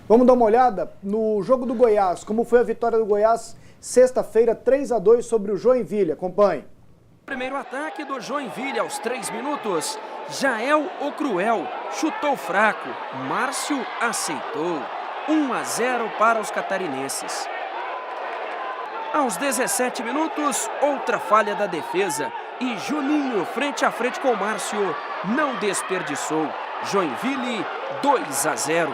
Vamos dar uma olhada no jogo do Goiás, como foi a vitória do Goiás sexta-feira, 3-2 sobre o Joinville. Acompanhe. Primeiro ataque do Joinville aos 3 minutos. Jael o Cruel chutou fraco. Márcio aceitou. 1-0 para os catarinenses. Aos 17 minutos, outra falha da defesa. E Juninho, frente a frente com Márcio, não desperdiçou. Joinville 2-0.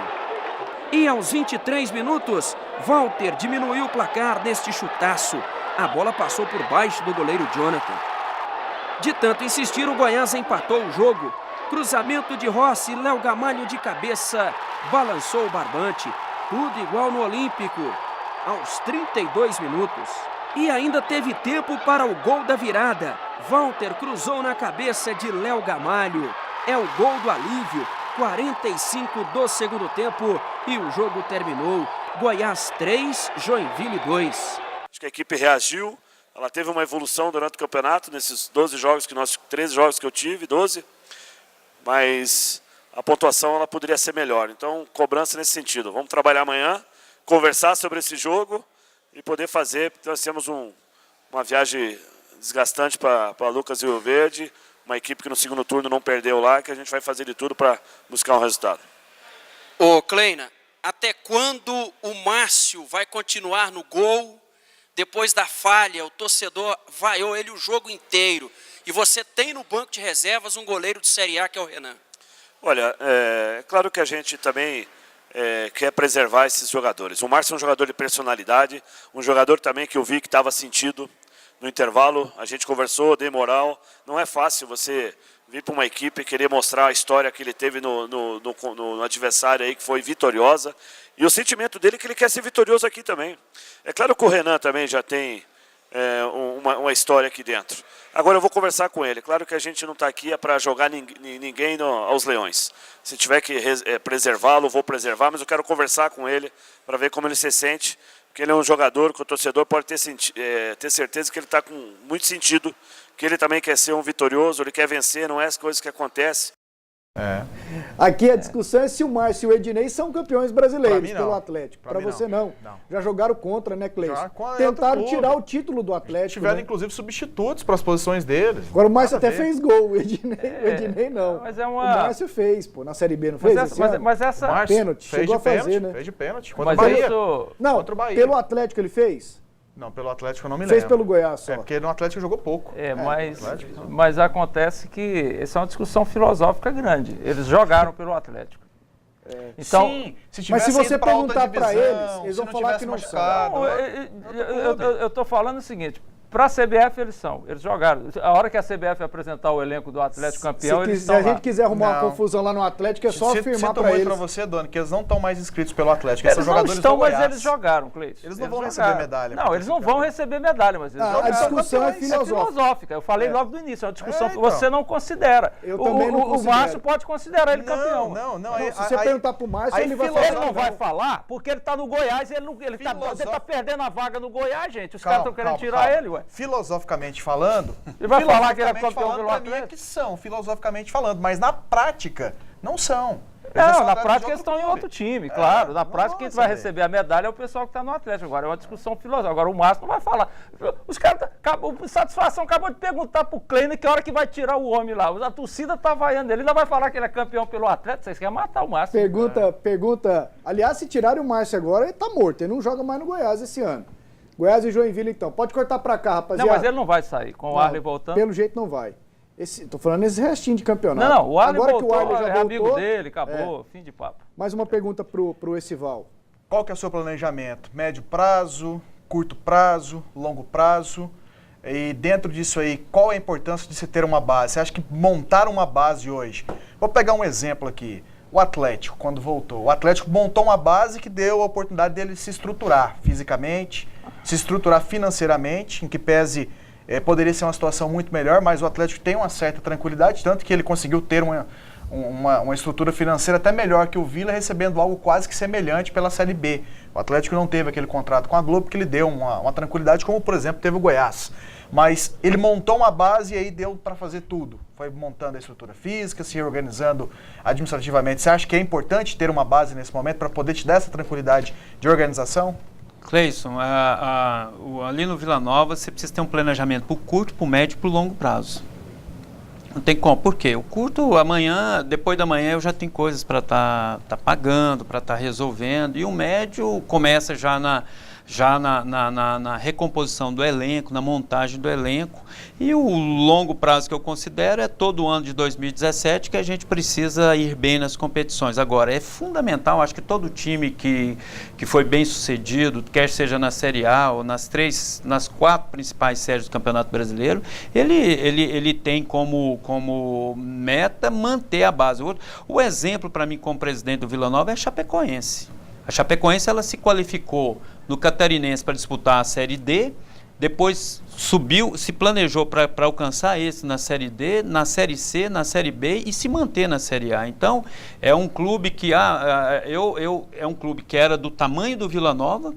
E aos 23 minutos, Walter diminuiu o placar neste chutaço. A bola passou por baixo do goleiro Jonathan. De tanto insistir, o Goiás empatou o jogo. Cruzamento de Rossi, Léo Gamalho de cabeça, balançou o barbante. Tudo igual no Olímpico, aos 32 minutos. E ainda teve tempo para o gol da virada. Walter cruzou na cabeça de Léo Gamalho. É o gol do alívio, 45 do segundo tempo e o jogo terminou. Goiás 3, Joinville 2. Acho que a equipe reagiu. Ela teve uma evolução durante o campeonato, nesses 12 jogos que 13 jogos que eu tive, 12, mas a pontuação ela poderia ser melhor. Então, cobrança nesse sentido. Vamos trabalhar amanhã, conversar sobre esse jogo e poder fazer, porque nós temos uma viagem desgastante para Lucas e Rio Verde, uma equipe que no segundo turno não perdeu lá, que a gente vai fazer de tudo para buscar um resultado. Ô, Kleina, até quando o Márcio vai continuar no gol? Depois da falha, o torcedor vaiou ele o jogo inteiro. E você tem no banco de reservas um goleiro de Série A, que é o Renan. Olha, é claro que a gente também quer preservar esses jogadores. O Márcio é um jogador de personalidade, um jogador também que eu vi que estava sentido no intervalo. A gente conversou, dei moral. Não é fácil você vir para uma equipe e querer mostrar a história que ele teve no adversário aí, que foi vitoriosa. E o sentimento dele é que ele quer ser vitorioso aqui também. É claro que o Renan também já tem uma história aqui dentro. Agora eu vou conversar com ele. Claro que a gente não está aqui para jogar ninguém aos leões. Se tiver que preservá-lo, vou preservar, mas eu quero conversar com ele para ver como ele se sente. Porque ele é um jogador que o torcedor pode ter certeza que ele está com muito sentido, que ele também quer ser um vitorioso, ele quer vencer, não é as coisas que acontecem. Aqui a discussão é se o Márcio e o Ednei são campeões brasileiros pelo Atlético. Para você não. Já jogaram contra, né, Cleison? Tentaram tirar o título do Atlético. Tiveram, inclusive, substitutos para as posições deles. Agora o Márcio até fez gol, o Ednei não. Mas é uma... O Márcio fez, pô, na Série B, não fez? Mas essa... Pênalti, chegou a fazer, né? Fez de pênalti. Contra o Bahia. Não, contra o Bahia. Pelo Atlético ele fez? Não, pelo Atlético eu não me lembro. Fez pelo Goiás só. Porque no Atlético jogou pouco. Mas acontece que essa é uma discussão filosófica grande. Eles jogaram pelo Atlético. Então, sim, mas se você perguntar para eles vão falar que não são. Eu estou falando o seguinte, para a CBF eles são, eles jogaram. A hora que a CBF apresentar o elenco do Atlético campeão, eles estão lá. Se a gente quiser arrumar uma confusão lá no Atlético, é só afirmar para eles. Para você, Dona, que eles não estão mais inscritos pelo Atlético. Eles não estão, mas eles jogaram, Cleiton. Eles não vão receber medalha. Não, eles não vão receber medalha, mas eles jogaram. A discussão é filosófica. Eu falei logo do início, é uma discussão que você não considera. Eu também não considero. O Márcio pode considerar ele campeão. Não. Se você perguntar pro Márcio, ele vai falar. Ele não vai falar, porque ele está no Goiás e ele está perdendo a vaga no Goiás, gente. Os caras estão querendo tirar ele, ué. Filosoficamente falando, ele vai falar que ele é campeão pelo Atlético? É que são, filosoficamente falando, mas na prática não são. Na prática eles estão em outro time, claro. Na prática quem vai receber a medalha é o pessoal que está no Atlético. Agora é uma discussão filosófica. Agora o Márcio não vai falar. Os caras, Satisfação acabou de perguntar pro Kleiner que hora que vai tirar o homem lá. A torcida tá vaiando ele, ainda vai falar que ele é campeão pelo Atlético. Vocês querem matar o Márcio. Pergunta. Aliás, se tirarem o Márcio agora, ele tá morto. Ele não joga mais no Goiás esse ano. Goiás e Joinville, então. Pode cortar pra cá, rapaziada. Não, mas ele não vai sair. Com o Arley voltando. Pelo jeito não vai. Tô falando esse restinho de campeonato. Não, o Arley agora voltou, que o Arley já é amigo dele, acabou, fim de papo. Mais uma pergunta pro Essival. Qual que é o seu planejamento? Médio prazo, curto prazo, longo prazo? E dentro disso aí, qual é a importância de se ter uma base? Você acha que montar uma base hoje... Vou pegar um exemplo aqui. O Atlético, quando voltou. O Atlético montou uma base que deu a oportunidade dele se estruturar fisicamente, se estruturar financeiramente, em que pese poderia ser uma situação muito melhor, mas o Atlético tem uma certa tranquilidade, tanto que ele conseguiu ter uma estrutura financeira até melhor que o Vila, recebendo algo quase que semelhante pela Série B. O Atlético não teve aquele contrato com a Globo, que lhe deu uma tranquilidade, como, por exemplo, teve o Goiás. Mas ele montou uma base e aí deu para fazer tudo. foi montando a estrutura física, se reorganizando administrativamente. Você acha que é importante ter uma base nesse momento para poder te dar essa tranquilidade de organização? Cleison, ali no Vila Nova você precisa ter um planejamento para o curto, para o médio e para o longo prazo. Não tem como. Por quê? O curto, amanhã, depois da manhã eu já tenho coisas para tá pagando, para estar resolvendo. E o médio começa já na recomposição do elenco, na montagem do elenco. E o longo prazo que eu considero é todo o ano de 2017 que a gente precisa ir bem nas competições. Agora, é fundamental, acho que todo time que foi bem sucedido, quer seja na Série A ou nas 4 principais séries do Campeonato Brasileiro, ele tem como meta manter a base. O exemplo para mim como presidente do Vila Nova é a Chapecoense. A Chapecoense ela se qualificou no Catarinense para disputar a Série D, depois subiu, se planejou para alcançar esse na Série D, na Série C, na Série B e se manter na Série A. Então, é um clube que é um clube que era do tamanho do Vila Nova.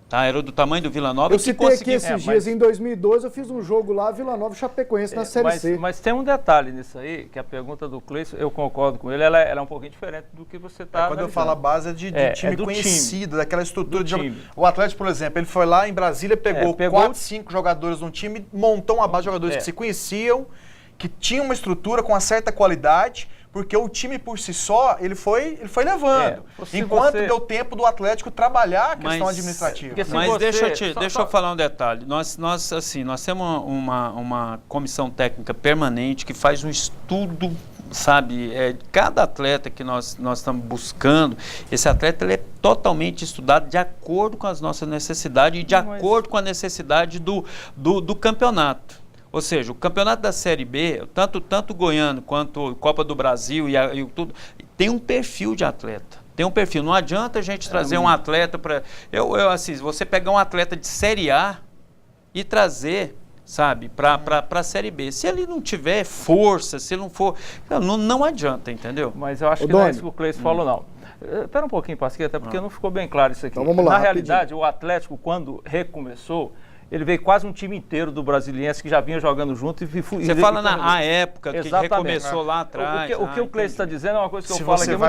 Tá, era do tamanho do Vila Nova. Eu citei aqui esses dias, em 2012 eu fiz um jogo lá, Vila Nova e Chapecoense na Série C. Mas tem um detalhe nisso aí, que a pergunta do Cleison, eu concordo com ele, ela é um pouquinho diferente do que você está quando eu falo a base é de time conhecido, daquela estrutura de time. O Atlético, por exemplo, ele foi lá em Brasília, pegou 4, 5 jogadores num time, montou uma base de jogadores que se conheciam, que tinham uma estrutura com uma certa qualidade, porque o time por si só, ele foi levando. Enquanto deu tempo do Atlético trabalhar a questão administrativa. Mas deixa eu falar um detalhe. Nós temos uma comissão técnica permanente que faz um estudo, sabe? Cada atleta que nós estamos buscando, esse atleta ele é totalmente estudado de acordo com as nossas necessidades e de acordo com a necessidade do campeonato. Ou seja, o campeonato da Série B, tanto Goiano quanto Copa do Brasil e tudo, tem um perfil de atleta. Tem um perfil. Não adianta a gente trazer um atleta para... você pegar um atleta de Série A e trazer, sabe, para a Série B. Se ele não tiver força, se ele não for... Não adianta, entendeu? Mas eu acho que não é isso que o Cleison falou, não. Espera um pouquinho, Pasquim, até porque não ficou bem claro isso aqui. Então vamos lá, na realidade, o Atlético, quando recomeçou, ele veio quase um time inteiro do Brasiliense que já vinha jogando junto. Você fala na época que recomeçou lá atrás. O que o Cleison está dizendo é uma coisa que eu falo aqui.